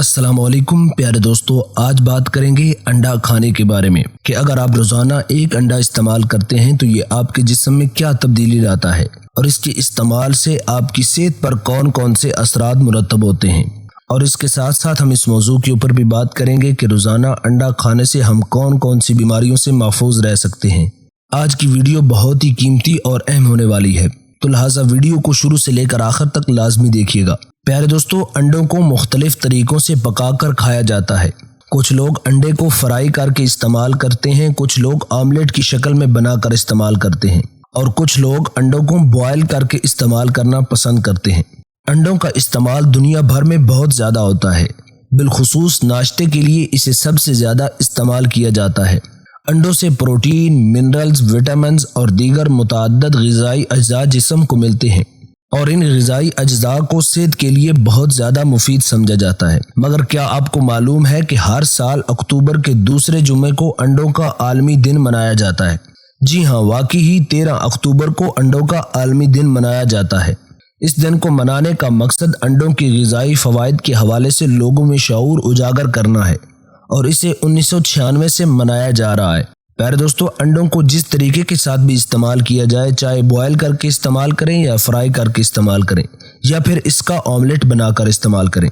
السلام علیکم پیارے دوستو، آج بات کریں گے انڈا کھانے کے بارے میں کہ اگر آپ روزانہ ایک انڈا استعمال کرتے ہیں تو یہ آپ کے جسم میں کیا تبدیلی لاتا ہے اور اس کے استعمال سے آپ کی صحت پر کون کون سے اثرات مرتب ہوتے ہیں، اور اس کے ساتھ ساتھ ہم اس موضوع کے اوپر بھی بات کریں گے کہ روزانہ انڈا کھانے سے ہم کون کون سی بیماریوں سے محفوظ رہ سکتے ہیں۔ آج کی ویڈیو بہت ہی قیمتی اور اہم ہونے والی ہے، تو لہٰذا ویڈیو کو شروع سے لے کر آخر تک لازمی دیکھیے گا۔ پیارے دوستو، انڈوں کو مختلف طریقوں سے پکا کر کھایا جاتا ہے۔ کچھ لوگ انڈے کو فرائی کر کے استعمال کرتے ہیں، کچھ لوگ آملیٹ کی شکل میں بنا کر استعمال کرتے ہیں، اور کچھ لوگ انڈوں کو بوائل کر کے استعمال کرنا پسند کرتے ہیں۔ انڈوں کا استعمال دنیا بھر میں بہت زیادہ ہوتا ہے، بالخصوص ناشتے کے لیے اسے سب سے زیادہ استعمال کیا جاتا ہے۔ انڈوں سے پروٹین، منرلز، وٹامنز اور دیگر متعدد غذائی اجزاء جسم کو ملتے ہیں، اور ان غذائی اجزاء کو صحت کے لیے بہت زیادہ مفید سمجھا جاتا ہے۔ مگر کیا آپ کو معلوم ہے کہ ہر سال اکتوبر کے دوسرے جمعے کو انڈوں کا عالمی دن منایا جاتا ہے؟ جی ہاں، واقعی ہی 13 اکتوبر کو انڈوں کا عالمی دن منایا جاتا ہے۔ اس دن کو منانے کا مقصد انڈوں کے غذائی فوائد کے حوالے سے لوگوں میں شعور اجاگر کرنا ہے، اور اسے 1996 سے منایا جا رہا ہے۔ پیارے دوستو، انڈوں کو جس طریقے کے ساتھ بھی استعمال کیا جائے، چاہے بوائل کر کے استعمال کریں یا فرائی کر کے استعمال کریں یا پھر اس کا آملیٹ بنا کر استعمال کریں،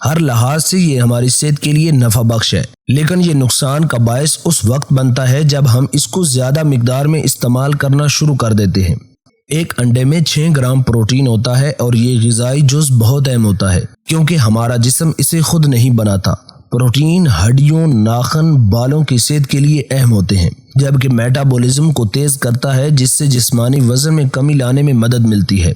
ہر لحاظ سے یہ ہماری صحت کے لیے نفع بخش ہے۔ لیکن یہ نقصان کا باعث اس وقت بنتا ہے جب ہم اس کو زیادہ مقدار میں استعمال کرنا شروع کر دیتے ہیں۔ ایک انڈے میں 6 گرام پروٹین ہوتا ہے، اور یہ غذائی جز بہت اہم ہوتا ہے کیونکہ ہمارا جسم اسے خود نہیں بناتا۔ پروٹین ہڈیوں، ناخن، بالوں کی صحت کے لیے اہم ہوتے ہیں، جبکہ میٹابولزم کو تیز کرتا ہے، جس سے جسمانی وزن میں کمی لانے میں مدد ملتی ہے۔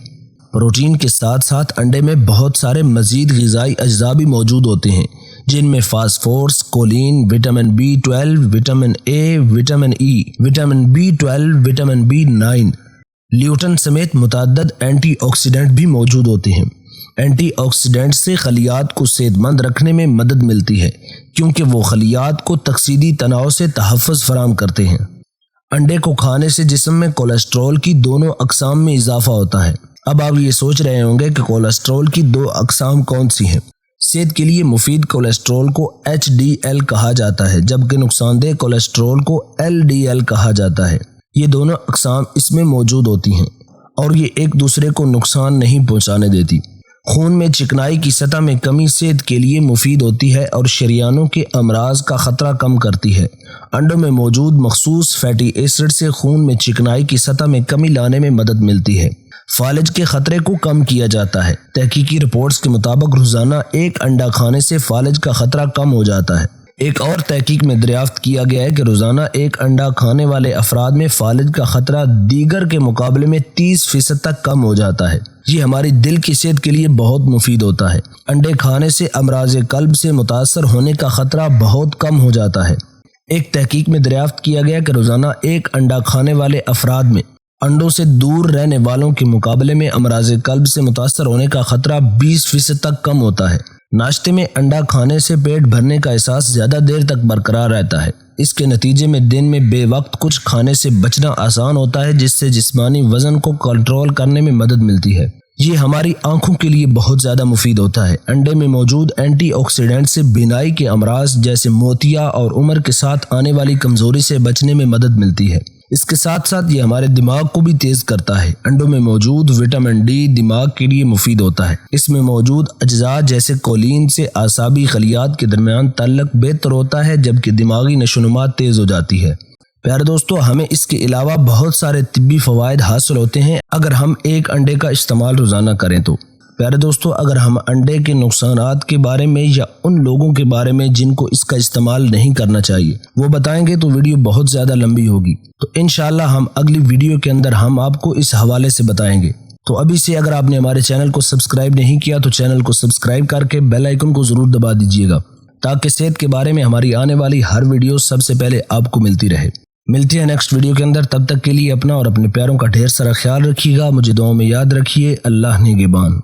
پروٹین کے ساتھ ساتھ انڈے میں بہت سارے مزید غذائی اجزاء بھی موجود ہوتے ہیں، جن میں phosphorus, choline, vitamin B12، vitamin A، vitamin E، vitamin B12، vitamin B9، lutein سمیت متعدد اینٹی آکسیڈنٹ بھی موجود ہوتے ہیں۔ اینٹی آکسیڈنٹ سے خلیات کو صحت مند رکھنے میں مدد ملتی ہے، کیونکہ وہ خلیات کو تکسیدی تناؤ سے تحفظ فراہم کرتے ہیں۔ انڈے کو کھانے سے جسم میں کولیسٹرول کی دونوں اقسام میں اضافہ ہوتا ہے۔ اب آپ یہ سوچ رہے ہوں گے کہ کولیسٹرول کی 2 اقسام کون سی ہیں؟ صحت کے لیے مفید کولیسٹرول کو HDL کہا جاتا ہے، جبکہ نقصان دہ کولیسٹرول کو LDL کہا جاتا ہے۔ یہ دونوں اقسام اس میں موجود ہوتی ہیں، اور یہ ایک دوسرے کو نقصان نہیں پہنچانے دیتی۔ خون میں چکنائی کی سطح میں کمی صحت کے لیے مفید ہوتی ہے اور شریانوں کے امراض کا خطرہ کم کرتی ہے۔ انڈوں میں موجود مخصوص فیٹی ایسڈ سے خون میں چکنائی کی سطح میں کمی لانے میں مدد ملتی ہے۔ فالج کے خطرے کو کم کیا جاتا ہے۔ تحقیقی رپورٹس کے مطابق روزانہ ایک انڈا کھانے سے فالج کا خطرہ کم ہو جاتا ہے۔ ایک اور تحقیق میں دریافت کیا گیا ہے کہ روزانہ ایک انڈا کھانے والے افراد میں فالج کا خطرہ دیگر کے مقابلے میں 30% تک کم ہو جاتا ہے۔ یہ ہماری دل کی صحت کے لیے بہت مفید ہوتا ہے۔ انڈے کھانے سے امراض قلب سے متاثر ہونے کا خطرہ بہت کم ہو جاتا ہے۔ ایک تحقیق میں دریافت کیا گیا کہ روزانہ ایک انڈا کھانے والے افراد میں انڈوں سے دور رہنے والوں کے مقابلے میں امراض قلب سے متاثر ہونے کا خطرہ 20% تک کم ہوتا ہے۔ ناشتے میں انڈا کھانے سے پیٹ بھرنے کا احساس زیادہ دیر تک برقرار رہتا ہے۔ اس کے نتیجے میں دن میں بے وقت کچھ کھانے سے بچنا آسان ہوتا ہے، جس سے جسمانی وزن کو کنٹرول کرنے میں مدد ملتی ہے۔ یہ ہماری آنکھوں کے لیے بہت زیادہ مفید ہوتا ہے۔ انڈے میں موجود اینٹی آکسیڈنٹ سے بینائی کے امراض جیسے موتیا اور عمر کے ساتھ آنے والی کمزوری سے بچنے میں مدد ملتی ہے۔ اس کے ساتھ ساتھ یہ ہمارے دماغ کو بھی تیز کرتا ہے۔ انڈوں میں موجود وٹامن D دماغ کے لیے مفید ہوتا ہے۔ اس میں موجود اجزاء جیسے کولین سے اعصابی خلیات کے درمیان تعلق بہتر ہوتا ہے، جبکہ دماغی نشوونما تیز ہو جاتی ہے۔ پیارے دوستو، ہمیں اس کے علاوہ بہت سارے طبی فوائد حاصل ہوتے ہیں اگر ہم ایک انڈے کا استعمال روزانہ کریں تو۔ پیارے دوستو، اگر ہم انڈے کے نقصانات کے بارے میں یا ان لوگوں کے بارے میں جن کو اس کا استعمال نہیں کرنا چاہیے وہ بتائیں گے تو ویڈیو بہت زیادہ لمبی ہوگی، تو انشاءاللہ ہم اگلی ویڈیو کے اندر ہم آپ کو اس حوالے سے بتائیں گے۔ تو ابھی سے اگر آپ نے ہمارے چینل کو سبسکرائب نہیں کیا تو چینل کو سبسکرائب کر کے بیل آئیکن کو ضرور دبا دیجیے گا، تاکہ صحت کے بارے میں ہماری آنے والی ہر ویڈیو سب سے پہلے آپ کو ملتی رہے۔ ملتے ہیں نیکسٹ ویڈیو کے اندر، تب تک کے لیے اپنا اور اپنے پیاروں کا ڈھیر سارا خیال رکھیے گا۔ مجھے دعاؤں میں یاد رکھیے۔ اللہ نگہبان۔